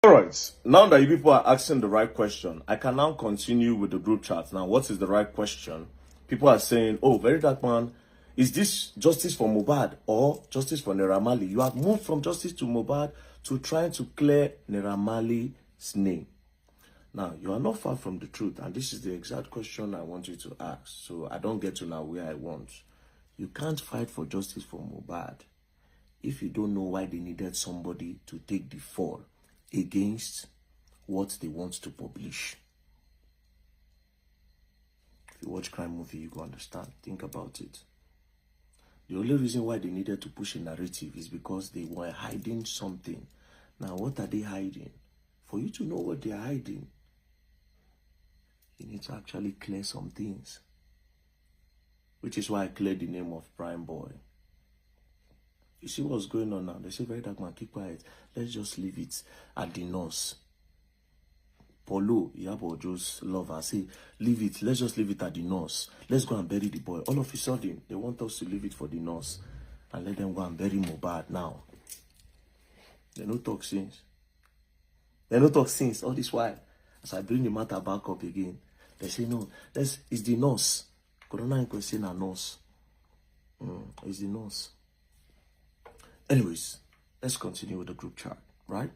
Alright, now that you people are asking the right question, I can now continue with the group chat. Now, what is the right question? People are saying, oh, Verydackman, is this justice for Mohbad or justice for Naira Marley? You have moved from justice to Mohbad to trying to clear Naira Marley's name. Now, you are not far from the truth, and this is the exact question I want you to ask, so I don't get to now where I want. You can't fight for justice for Mohbad if you don't know why they needed somebody to take the fall against what they want to publish. If you watch crime movie, you can understand. Think about it. The only reason why they needed to push a narrative is because they were hiding something. Now, what are they hiding? For you to know what they are hiding, you need to actually clear some things. Which is why I cleared the name of Prime Boy. You see what's going on now? They say, Verydackman, keep quiet. Let's just leave it at the nurse. Polo, Yabo, just lover, say, leave it. Let's just leave it at the nurse. Let's go and bury the boy. All of a sudden, they want us to leave it for the nurse and let them go and bury Mohbad now. They no talk since. They no talk since. All this while, as I bring the matter back up again, they say, no, it's the nurse. Corona inquest say na nurse. It's the nurse. Anyways, let's continue with the group chat, right?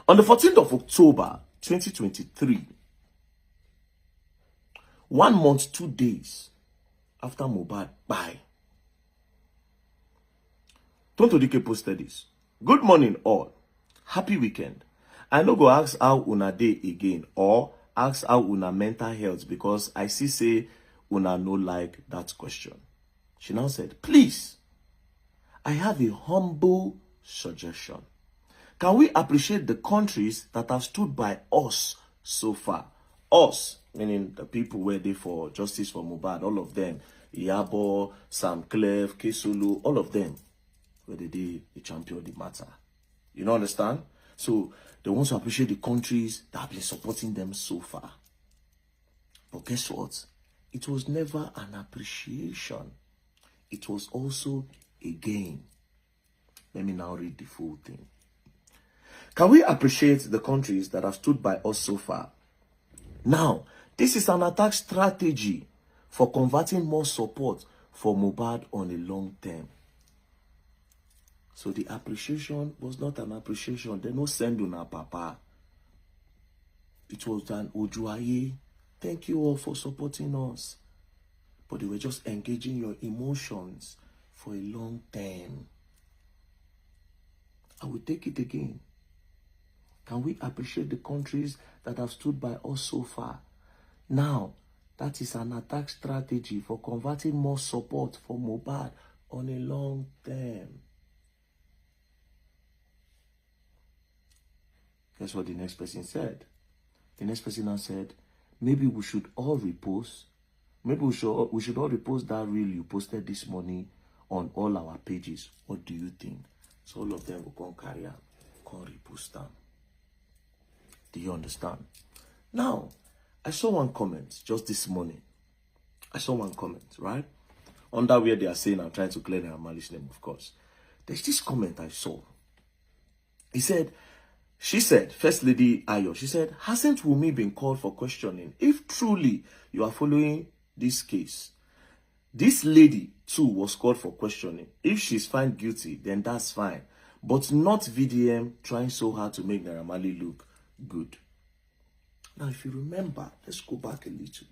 On the 14th of October, 2023, 1 month, 2 days after Mohbad died, Tonto Dike posted this. Good morning, all. Happy weekend. I no go ask how una dey again or ask how una mental health because I see say una no like that question. She now said, please, I have a humble suggestion. Can we appreciate the countries that have stood by us so far? Us, meaning the people where they for justice for Mohbad, all of them. Iyabo, Sam Clef, Kesulu, all of them. Where they champion the matter. You know, understand? So, they want to appreciate the countries that have been supporting them so far. But guess what? It was never an appreciation. It was also a gain. Let me now read the full thing. Can we appreciate the countries that have stood by us so far? Now, this is an attack strategy for converting more support for Mohbad on a long term. So the appreciation was not an appreciation. They no send on our papa. It was an ojuaye. Thank you all for supporting us. But they were just engaging your emotions for a long time. I will take it again. Can we appreciate the countries that have stood by us so far? Now, that is an attack strategy for converting more support for Mohbad on a long term. Guess what the next person said? The next person now said, maybe we should all repost. Maybe we should all repost that reel you posted this morning on all our pages. What do you think? So all of them will come carry out, come repost them. Do you understand? Now, I saw one comment just this morning. I saw one comment, right? Under where they are saying I'm trying to clear their malice name, of course. There's this comment I saw. She said, First Lady Ayo, she said, hasn't Wunmi been called for questioning? If truly you are following this case, this lady too was called for questioning. If she's found guilty, then that's fine. But not VDM trying so hard to make Naira Marley look good. Now, if you remember, let's go back a little.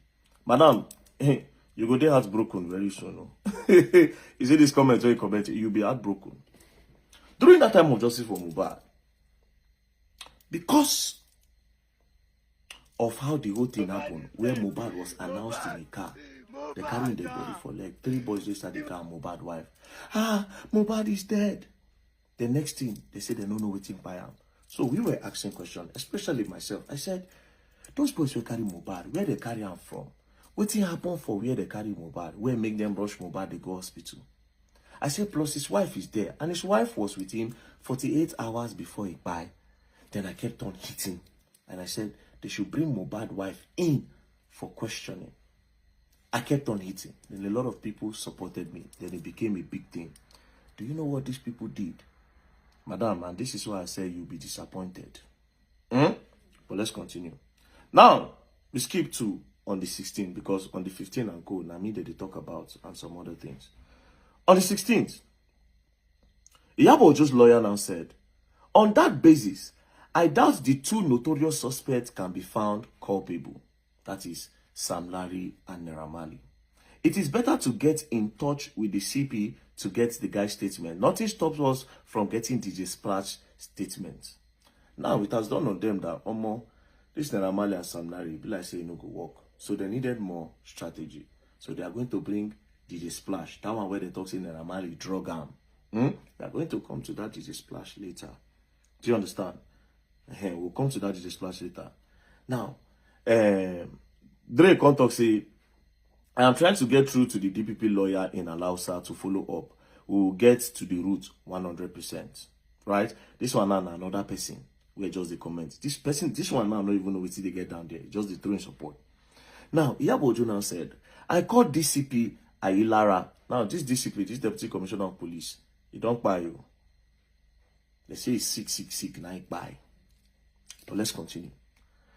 Madam, you go there heartbroken very soon. No? You see this comment where you comment, you'll be heartbroken. During that time of justice for Mohbad, because of how the whole thing happened, where Mohbad was announced in a car, they carried the body for like 3 boys inside the car, Mohbad wife. Mohbad is dead. The next thing, they said they don't know waiting by him. So we were asking questions, especially myself. I said, those boys will carry Mohbad, where they carry him from? What thing happened for where they carry Mohbad? Where make them rush Mohbad, they go hospital? I said, plus his wife is there. And his wife was with him 48 hours before he died. Then I kept on hitting. And I said, they should bring Mohbad wife in for questioning. I kept on hitting. Then a lot of people supported me. Then it became a big thing. Do you know what these people did? Madam, and this is why I say you'll be disappointed. But let's continue. Now, we skip to on the 16th, because on the 15th and go, now me they talk about and some other things. On the 16th, Iyabo Ojo's lawyer now said, on that basis, I doubt the two notorious suspects can be found culpable. That is Sam Larry and Naira Marley. It is better to get in touch with the CP to get the guy's statement. Nothing stops us from getting DJ Splash statement. Now, it has dawned on them that, this Naira Marley and Sam Larry, be like say, no go work. So they needed more strategy. So they are going to bring DJ Splash. That one where they talk say Naira Marley drug arm. They are going to come to that DJ Splash later. Do you understand? We'll come to that DJ Splash later. Now, Drake can talk say, I am trying to get through to the DPP lawyer in Alausa to follow up. We will get to the root 100%. Right? This one now another person. Where just the comments. This one now, I don't even know what they get down there. Just the throwing support. Now, Iyabo Ojo now said, I called DCP Ayilara. Now, this DCP, this Deputy Commissioner of Police, he don't buy you. They say he's sick, now he buy. But let's continue.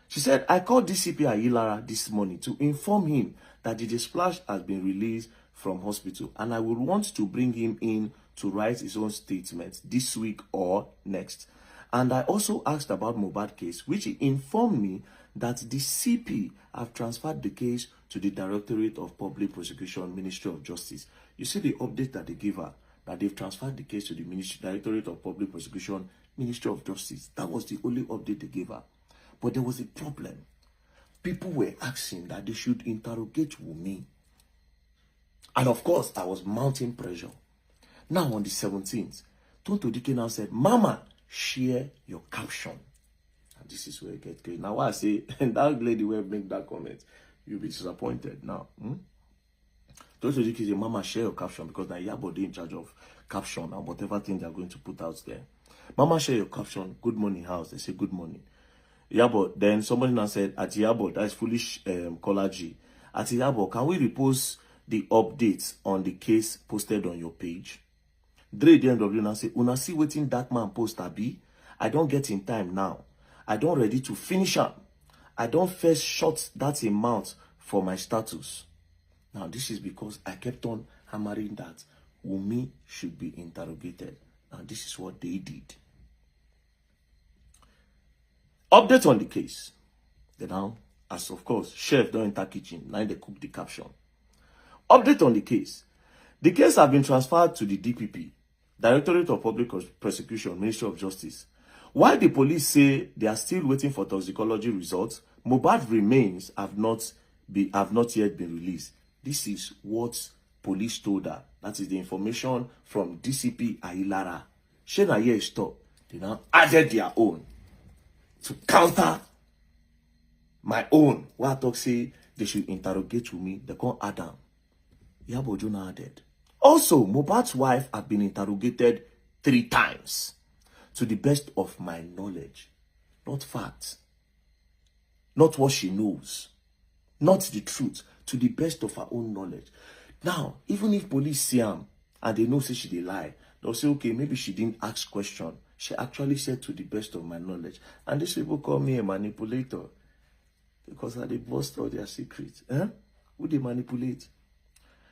She said, I called DCP Ayilara this morning to inform him that DJ Splash has been released from hospital and I would want to bring him in to write his own statement this week or next. And I also asked about Mohbad case, which he informed me that the CP have transferred the case to the Directorate of Public Prosecution, Ministry of Justice. You see the update that they gave her, that they've transferred the case to the Directorate of Public Prosecution, Ministry of Justice. That was the only update they gave her. But there was a problem. People were asking that they should interrogate Wunmi. And of course, I was mounting pressure. Now on the 17th, Tonto Dike now said, Mama, share your caption. And this is where it gets crazy. Now why I say, and that lady will make that comment, you'll be disappointed now. Tonto Dike say, Mama, share your caption, because now Iyabo dey in charge of caption and whatever thing they're going to put out there. Mama, share your caption. Good morning, house. They say good morning. Iyabo, then somebody now said, at Iyabo, that is foolish caller G. At Iyabo, can we repost the updates on the case posted on your page? Dre DMW now say, Una see waiting that man post abi? I don't get in time now. I don't ready to finish up. I don't first shot that amount for my status. Now this is because I kept on hammering that Wunmi should be interrogated. Now this is what they did. Update on the case. Then now, as of course, chef don't enter kitchen. Now they cook the caption. Update on the case. The case have been transferred to the DPP, Directorate of Public Prosecution, Ministry of Justice. While the police say they are still waiting for toxicology results, Mohbad remains have not yet been released. This is what police told her. That is the information from DCP Ayilara. Shena here stop. They now added their own to counter my own. Where I talk say they should interrogate with me. They can't add them. Iyabo Ojo now added. Also, Mohbad's wife had been interrogated 3 times. To the best of my knowledge. Not facts. Not what she knows. Not the truth. To the best of her own knowledge. Now, even if police see her and they know say she dey lie, they'll say, okay, maybe she didn't ask question. She actually said to the best of my knowledge. And these people call me a manipulator. Because I dey bust all their secrets. Who they manipulate?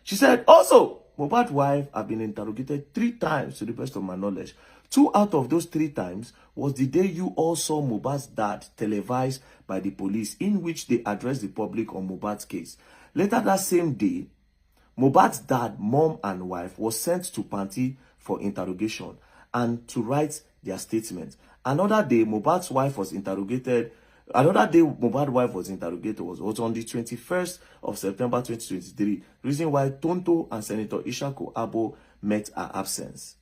She said, also, Mohbad's wife have been interrogated 3 times to the best of my knowledge. 2 out of those 3 times was the day you all saw Mohbad's dad televised by the police, in which they addressed the public on Mohbad's case. Later that same day, Mohbad's dad, mom, and wife was sent to Panti for interrogation and to write their statement. Another day, Mohbad's wife was interrogated. Another day, Mohbad's wife was interrogated was on the 21st of September 2023. Reason why Tonto and Senator Ishaku Abo met her absence.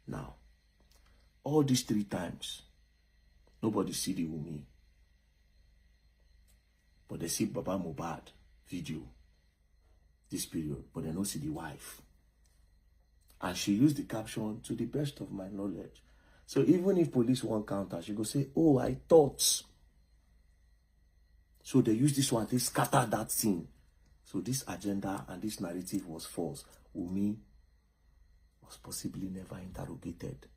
Now, all these 3 times, nobody see the Wunmi. But they see Baba Mohbad video this period, but they don't see the wife. And she used the caption, to the best of my knowledge. So even if police won't counter, she go say, oh, I thought. So they use this one to scatter that scene. So this agenda and this narrative was false. Wunmi was possibly never interrogated.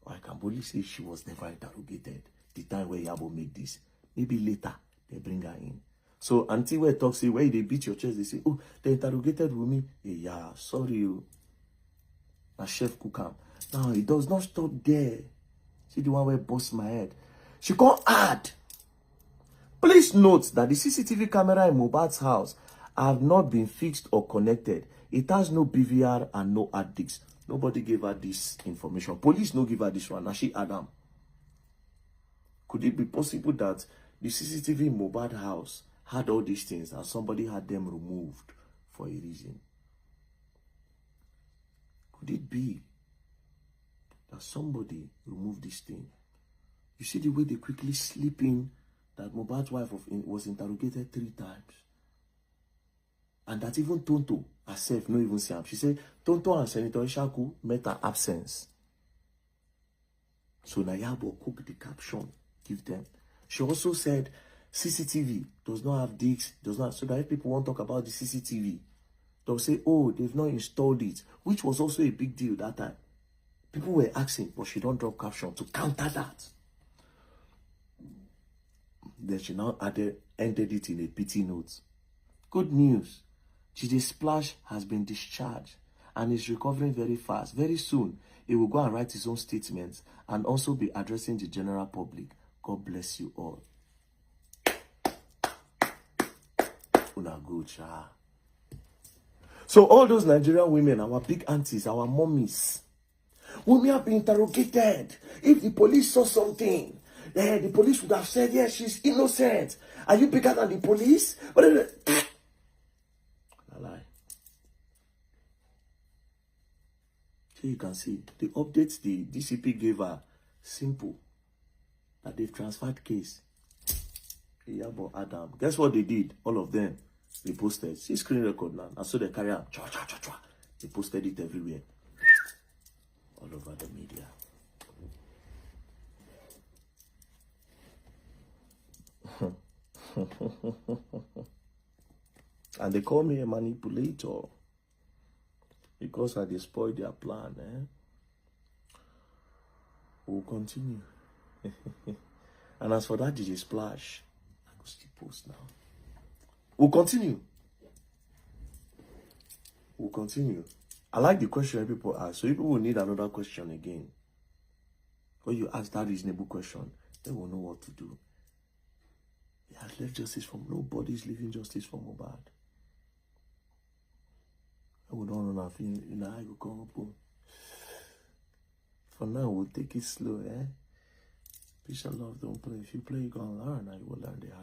Or I can boldly say she was never interrogated. The time where Yabo made this. Maybe later, they bring her in. So, until we talk, say, where they beat your chest, they say, oh, they interrogated Wumi. Hey, yeah, sorry, you. My chef Kukam. Now, it does not stop there. See the one where bust my head. She can't add. Please note that the CCTV camera in Mohbad's house have not been fixed or connected. It has no BVR and no hard disks. Nobody gave her this information. Police no give her this one. Now she Adam. Could it be possible that the CCTV in Mohbad house had all these things and somebody had them removed for a reason? Could it be that somebody removed this thing? You see the way they quickly slip in that Mohbad's wife was interrogated 3 times. And that even Tonto herself no even see him. She said Tonto and Senator Ishaku met her absence. So Nayabo cooked the caption, give them. She also said CCTV does not have discs, does not, so that if people want to talk about the CCTV, they'll say, oh, they've not installed it, which was also a big deal that time. People were asking, but she don't drop caption to counter that. Then she now ended it in a pity note. Good news. Jide Splash has been discharged and is recovering very fast. Very soon, he will go and write his own statements and also be addressing the general public. God bless you all. Una good, So all those Nigerian women, our big aunties, our mummies, when we have been interrogated, if the police saw something, the police would have said, yes, she's innocent. Are you bigger than the police? A lie. So you can see the updates the DCP gave her simple. That they've transferred case. Yabo Adam. Guess what they did? All of them. They posted. See screen record now. And so they carry out. They posted it everywhere. All over the media. And they call me a manipulator because I destroyed their plan. We'll continue. And as for that DJ Splash, I go still post now. We'll continue. We'll continue. I like the question people ask. So if people will need another question again, when you ask that reasonable question, they will know what to do. He has left justice from nobody's leaving justice from Mohbad. I would not know nothing. I will come up. For now, we'll take it slow, Peace and love, don't play. If you play, you're gonna learn, and you will learn the hard